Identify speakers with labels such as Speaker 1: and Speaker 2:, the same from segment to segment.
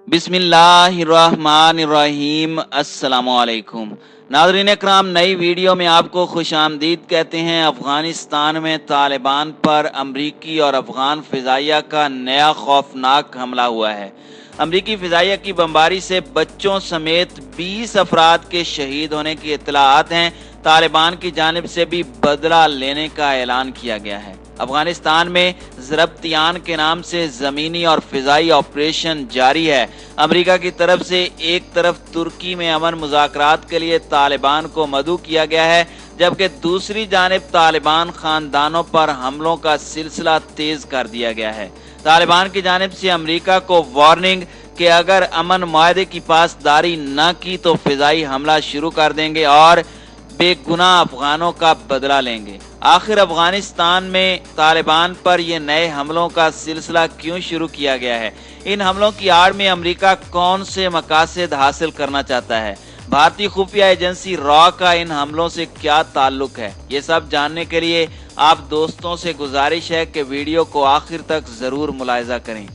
Speaker 1: बिस्मिल्लाहिर्रहमानिर्रहीम। अस्सलामुअलैकुम नाज़रीन इकराम, नई वीडियो में आपको खुशामदीद कहते हैं। अफ़गानिस्तान में तालिबान पर अमरीकी और अफ़गान फ़िज़ाइया का नया खौफनाक हमला हुआ है। अमरीकी फ़िज़ाइया की बमबारी से बच्चों समेत 20 अफराद के शहीद होने की इत्तलाआत हैं। तालिबान की जानिब से भी बदला लेने का ऐलान किया गया है। अफगानिस्तान में ज़रब्तियान के नाम से ज़मीनी और फ़िज़ाई ऑपरेशन जारी है। अमेरिका की तरफ से एक तरफ तुर्की में अमन मुज़ाकरात के लिए तालिबान को मदऊ किया गया है, जबकि दूसरी जानिब तालिबान ख़ानदानों पर हमलों का सिलसिला तेज़ कर दिया गया है। तालिबान की जानिब से अमेरिका को वार्निंग कि अगर अमन मुआहदे की पासदारी न की तो फ़िज़ाई हमला शुरू कर देंगे और बेगुनाह अफगानों का बदला लेंगे। आखिर अफगानिस्तान में तालिबान पर यह नए हमलों का सिलसिला क्यों शुरू किया गया है? इन हमलों की आड़ में अमेरिका कौन से मकासद हासिल करना चाहता है? भारतीय खुफिया एजेंसी रॉ का इन हमलों से क्या ताल्लुक है? ये सब जानने के लिए आप दोस्तों से गुजारिश है कि वीडियो को आखिर तक जरूर मुलाहिजा करें।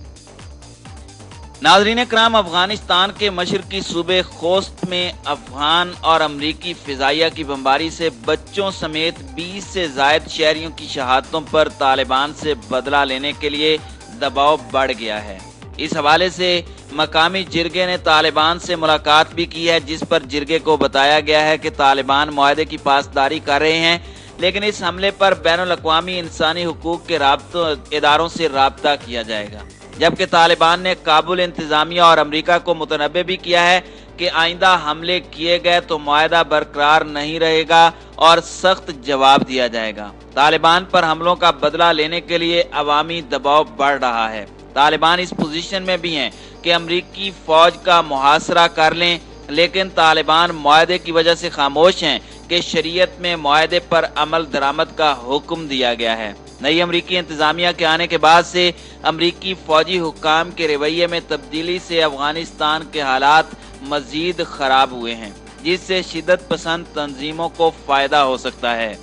Speaker 1: नाज़रीन कराम, अफगानिस्तान के मशरकी सूबे खोस्त में अफगान और अमरीकी फ़िज़ाइया की बमबारी से बच्चों समेत 20 से ज़ायद शहरियों की शहादतों पर तालिबान से बदला लेने के लिए दबाव बढ़ गया है। इस हवाले से मकामी जिरगे ने तालिबान से मुलाकात भी की है, जिस पर जिरगे को बताया गया है कि तालिबान मुआहदे की पासदारी कर रहे हैं, लेकिन इस हमले पर बैनुल अक़वामी इंसानी हुकूक के इदारों से राब्ता किया जाएगा। जबकि तालिबान ने काबुल इंतजामिया और अमेरिका को मुतनब्बे भी किया है कि आइंदा हमले किए गए तो मुआहदा बरकरार नहीं रहेगा और सख्त जवाब दिया जाएगा। तालिबान पर हमलों का बदला लेने के लिए अवामी दबाव बढ़ रहा है। तालिबान इस पोजीशन में भी हैं कि अमरीकी फौज का मुहासरा कर लें, लेकिन तालिबान मुआहदे की वजह से खामोश हैं कि शरीयत में मुआहदे पर अमल दरामद का हुक्म दिया गया है। नई अमरीकी इंतजामिया के आने के बाद से अमरीकी फौजी हुक्काम के रवैये में तब्दीली से अफगानिस्तान के हालात मजीद खराब हुए हैं, जिससे शिद्दत पसंद तंजीमों को फायदा हो सकता है।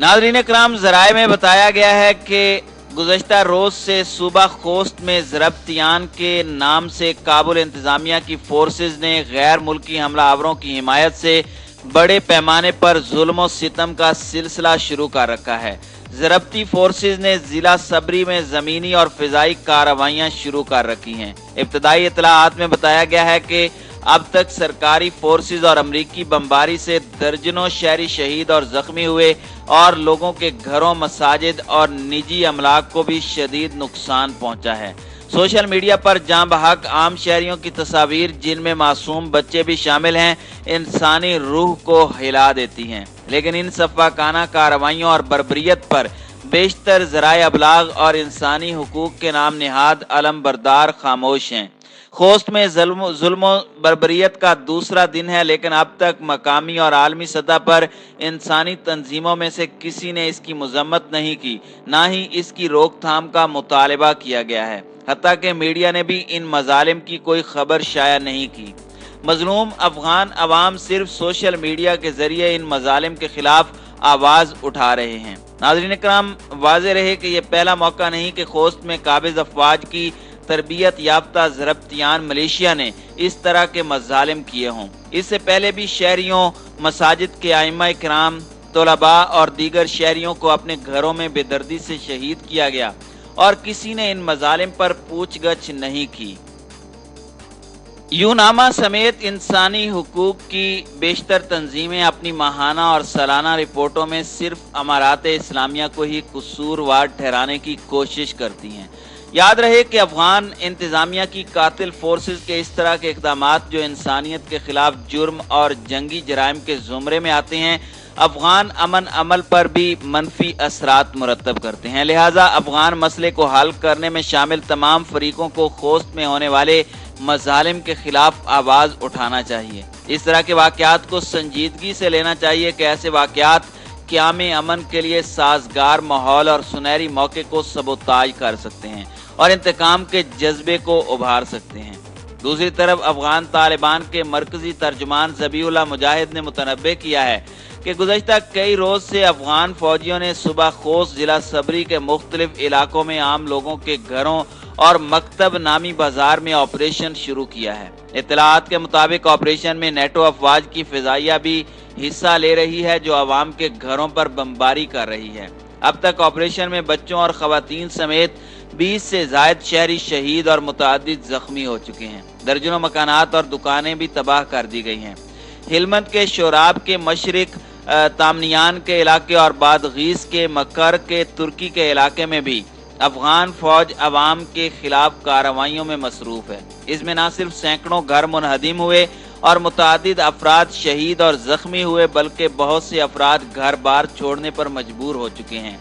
Speaker 1: नाज़रीन कराम, ज़राए में बताया गया है कि गुज़श्ता रोज से सूबा खोस्त में ज़रब्तियान के नाम से काबुल इंतजामिया की फोर्सेज ने गैर मुल्की हमलावरों की हिमायत से बड़े पैमाने पर जुल्म और सितम का सिलसिला शुरू कर रखा है। ज़रब्ती फोर्सेज ने जिला सबरी में ज़मीनी और फ़िज़ाई कार्रवाइयाँ शुरू कर रखी हैं। इब्तदाई इत्तलाआत में बताया गया है कि अब तक सरकारी फोर्सेज और अमरीकी बमबारी से दर्जनों शहरी शहीद और जख्मी हुए और लोगों के घरों, मसाजिद और निजी अमलाक को भी शदीद नुकसान पहुंचा है। सोशल मीडिया पर जाँ बहक आम शहरियों की तस्वीर, जिनमें मासूम बच्चे भी शामिल हैं, इंसानी रूह को हिला देती हैं। लेकिन इन सफ़ाकाना कार्रवाइयों और बर्बरियत पर बेशतर ज़राए अबलाग और इंसानी हुकूक के नाम निहाद अलम बरदार खामोश हैं। खोस्त में जुल्म बर्बरियत का दूसरा दिन है, लेकिन अब तक मकामी और आलमी सतह पर इंसानी तंजीमों में से किसी ने इसकी मजम्मत नहीं की, ना ही इसकी रोकथाम का मुतालबा किया गया है। हत्ता कि मीडिया ने भी इन मजालिम की कोई खबर शाया नहीं की। मजलूम अफगान अवाम सिर्फ सोशल मीडिया के जरिए इन मजालिम के खिलाफ आवाज़ उठा रहे हैं। नाज़रीन कराम, वाज़ेह रहे कि यह पहला मौका नहीं कि खोस्त में काबिज अफवाज की तरबियत याफ्ता ज़रब्तियान मलेशिया ने इस तरह के मजालिम किए हों। इससे पहले भी शहरियों, मसाजिद के आइम्मा किराम, तलबा और दीगर शहरियों को अपने घरों में बेदर्दी से शहीद किया गया और किसी ने इन मजालिम पर पूछगछ नहीं की। यूनामा समेत इंसानी हुकूक की बेशतर तंजीमें अपनी माहाना और सालाना रिपोर्टों में सिर्फ अमारात इस्लामिया को ही कसूरवार ठहराने की कोशिश करती हैं। याद रहे कि अफगान इंतजामिया की कातिल फोर्सेस के इस तरह के इक़दामात जो इंसानियत के खिलाफ जुर्म और जंगी जराइम के ज़ुमरे में आते हैं, अफगान अमन अमल पर भी मनफी असरात मुरतब करते हैं। लिहाजा अफगान मसले को हल करने में शामिल तमाम फरीकों को खोस्त में होने वाले मजालिम के खिलाफ आवाज़ उठाना चाहिए। इस तरह के वाक़यात को संजीदगी से लेना चाहिए कि ऐसे वाक़यात क़याम अमन के लिए साजगार माहौल और सुनहरी मौके को सबोताज कर सकते हैं और इंतकाम के जज्बे को उभार सकते हैं। दूसरी तरफ अफगान तालिबान के मरकजी तर्जुमान ज़बीहुल्लाह मुजाहिद ने मुतनब्बे किया है कि गुज़श्ता कई रोज से अफगान फौजियों ने सुबह खोस्त जिला सबरी के मुख्तलिफ इलाकों में आम लोगों के घरों اور مکتب نامی بازار میں آپریشن شروع کیا ہے۔ اطلاعات کے مطابق آپریشن میں نیٹو افواج کی فضائیہ بھی حصہ لے رہی ہے جو عوام کے گھروں پر بمباری کر رہی ہے۔ اب تک آپریشن میں بچوں اور خواتین سمیت 20 سے زائد شہری شہید اور متعدد زخمی ہو چکے ہیں۔ درجنوں مکانات اور دکانیں بھی تباہ کر دی گئی ہیں۔ ہلمند کے شوراب کے مشرق، تامنیان کے علاقے اور بادغیس کے مکر کے ترکی کے علاقے میں بھی افغان فوج عوام کے خلاف کارروائیوں میں مصروف ہے۔ اس میں نہ صرف سینکڑوں گھر منہدم ہوئے اور متعدد افراد شہید اور زخمی ہوئے بلکہ بہت سے افراد گھر بار چھوڑنے پر مجبور ہو چکے ہیں۔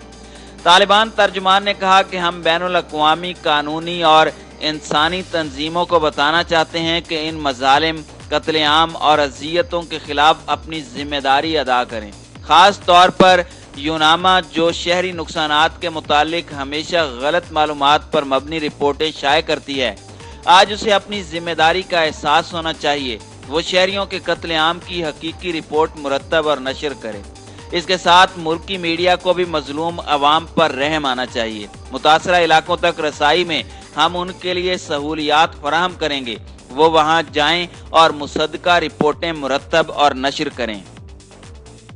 Speaker 1: طالبان ترجمان نے کہا کہ ہم بین الاقوامی قانونی اور انسانی تنظیموں کو بتانا چاہتے ہیں کہ ان مظالم، قتل عام اور اذیتوں کے خلاف اپنی ذمہ داری ادا کریں، خاص طور پر یوناما جو شہری نقصانات کے متعلق ہمیشہ غلط معلومات پر مبنی رپورٹیں شائع کرتی ہے۔ آج اسے اپنی ذمہ داری کا احساس ہونا چاہیے، وہ شہریوں کے قتل عام کی حقیقی رپورٹ مرتب اور نشر کرے۔ اس کے ساتھ ملکی میڈیا کو بھی مظلوم عوام پر رحم آنا چاہیے۔ متاثرہ علاقوں تک رسائی میں ہم ان کے لیے سہولیات فراہم کریں گے، وہ وہاں جائیں اور مصدقہ رپورٹیں مرتب اور نشر کریں۔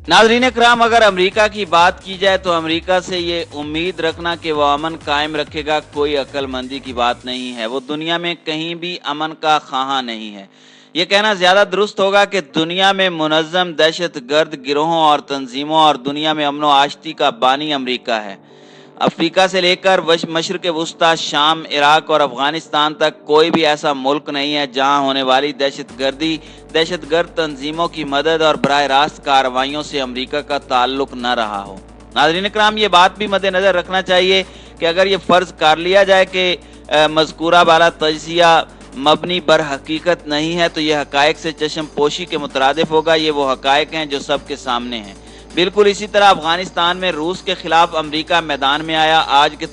Speaker 1: ناظرین اکرام، اگر امریکہ کی بات کی جائے تو امریکہ سے یہ امید رکھنا کہ وہ امن قائم رکھے گا کوئی عقل مندی کی بات نہیں ہے۔ وہ دنیا میں کہیں بھی امن کا خواہاں نہیں ہے۔ یہ کہنا زیادہ درست ہوگا کہ دنیا میں منظم دہشت گرد گروہوں اور تنظیموں اور دنیا میں امن و آشتی کا بانی امریکہ ہے۔ افریقہ سے لے کر مشرق وسطی، شام، عراق اور افغانستان تک کوئی بھی ایسا ملک نہیں ہے جہاں ہونے والی دہشت گرد تنظیموں کی مدد اور براہ راست کارروائیوں سے امریکہ کا تعلق نہ رہا ہو۔ ناظرین اکرام، یہ بات بھی مد نظر رکھنا چاہیے کہ اگر یہ فرض کر لیا جائے کہ مذکورہ بالا تجزیہ مبنی بر حقیقت نہیں ہے تو یہ حقائق سے چشم پوشی کے مترادف ہوگا۔ یہ وہ حقائق ہیں جو سب کے سامنے ہیں۔ بالکل اسی طرح افغانستان میں روس کے خلاف امریکہ میدان میں آیا۔ آج کے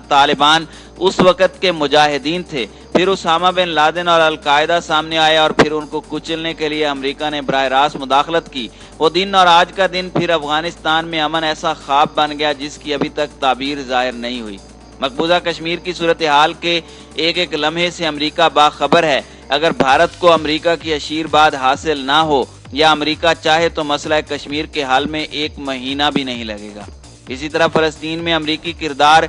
Speaker 1: طالبان اس وقت کے مجاہدین تھے، پھر اسامہ بن لادن اور القاعدہ سامنے آئے اور پھر ان کو کچلنے کے لیے امریکہ نے براہ راست مداخلت کی۔ وہ دن اور آج کا دن پھر افغانستان میں امن ایسا خواب بن گیا جس کی ابھی تک تعبیر ظاہر نہیں ہوئی۔ مقبوضہ کشمیر کی صورتحال کے ایک ایک لمحے سے امریکہ باخبر ہے۔ اگر بھارت کو امریکہ کی آشیرواد حاصل نہ ہو یا امریکہ چاہے تو مسئلہ کشمیر کے حل میں 1 مہینہ بھی نہیں لگے گا۔ اسی طرح فلسطین میں امریکی کردار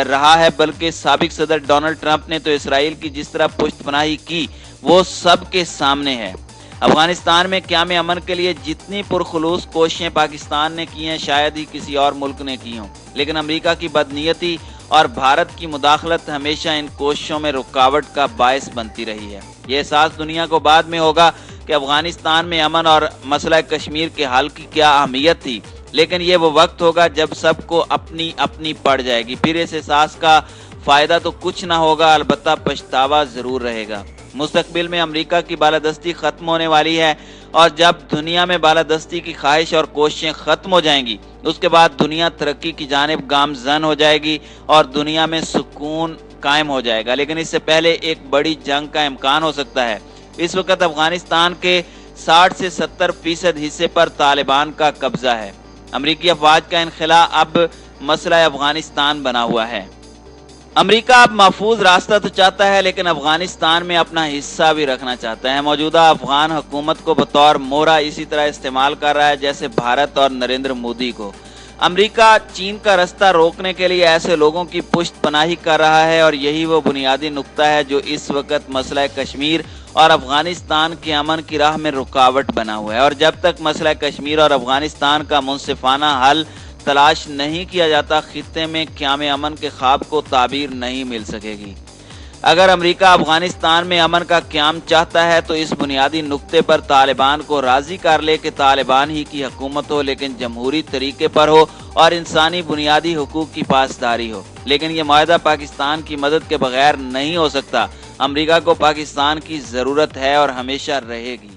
Speaker 1: رہا ہے، بلکہ سابق صدر ڈونلڈ ٹرمپ نے تو اسرائیل کی جس طرح پشت پناہی کی وہ سب کے سامنے ہے۔ افغانستان میں قیام امن کے لیے جتنی پرخلوص کوششیں پاکستان نے کی ہیں شاید ہی کسی اور ملک نے کی ہوں، لیکن امریکہ کی بدنیتی اور بھارت کی مداخلت ہمیشہ ان کوششوں میں رکاوٹ کا باعث بنتی رہی ہے۔ یہ احساس دنیا کو بعد میں ہوگا کہ افغانستان میں امن اور مسئلہ کشمیر کے حل کی کیا اہمیت تھی، لیکن یہ وہ وقت ہوگا جب سب کو اپنی اپنی پڑ جائے گی۔ پھر اس احساس کا فائدہ تو کچھ نہ ہوگا، البتہ پچھتاوا ضرور رہے گا۔ مستقبل میں امریکہ کی بالادستی ختم ہونے والی ہے، اور جب دنیا میں بالادستی کی خواہش اور کوششیں ختم ہو جائیں گی اس کے بعد دنیا ترقی کی جانب گامزن ہو جائے گی اور دنیا میں سکون قائم ہو جائے گا، لیکن اس سے پہلے ایک بڑی جنگ کا امکان ہو سکتا ہے۔ اس وقت افغانستان کے 60 سے 70% حصے پر طالبان کا قبضہ ہے۔ امریکی افواج کا انخلا اب مسئلہ افغانستان بنا ہوا ہے۔ امریکہ اب محفوظ راستہ تو چاہتا ہے لیکن افغانستان میں اپنا حصہ بھی رکھنا چاہتا ہے۔ موجودہ افغان حکومت کو بطور مورا اسی طرح استعمال کر رہا ہے جیسے بھارت اور نریندر مودی کو۔ امریکہ چین کا رستہ روکنے کے لیے ایسے لوگوں کی پشت پناہی کر رہا ہے، اور یہی وہ بنیادی نقطہ ہے جو اس وقت مسئلہ کشمیر اور افغانستان کے امن کی راہ میں رکاوٹ بنا ہوا ہے۔ اور جب تک مسئلہ کشمیر اور افغانستان کا منصفانہ حل تلاش نہیں کیا جاتا خطے میں قیام امن کے خواب کو تعبیر نہیں مل سکے گی۔ اگر امریکہ افغانستان میں امن کا قیام چاہتا ہے تو اس بنیادی نقطے پر طالبان کو راضی کر لے کہ طالبان ہی کی حکومت ہو لیکن جمہوری طریقے پر ہو اور انسانی بنیادی حقوق کی پاسداری ہو۔ لیکن یہ معاہدہ پاکستان کی مدد کے بغیر نہیں ہو سکتا۔ امریکہ کو پاکستان کی ضرورت ہے اور ہمیشہ رہے گی۔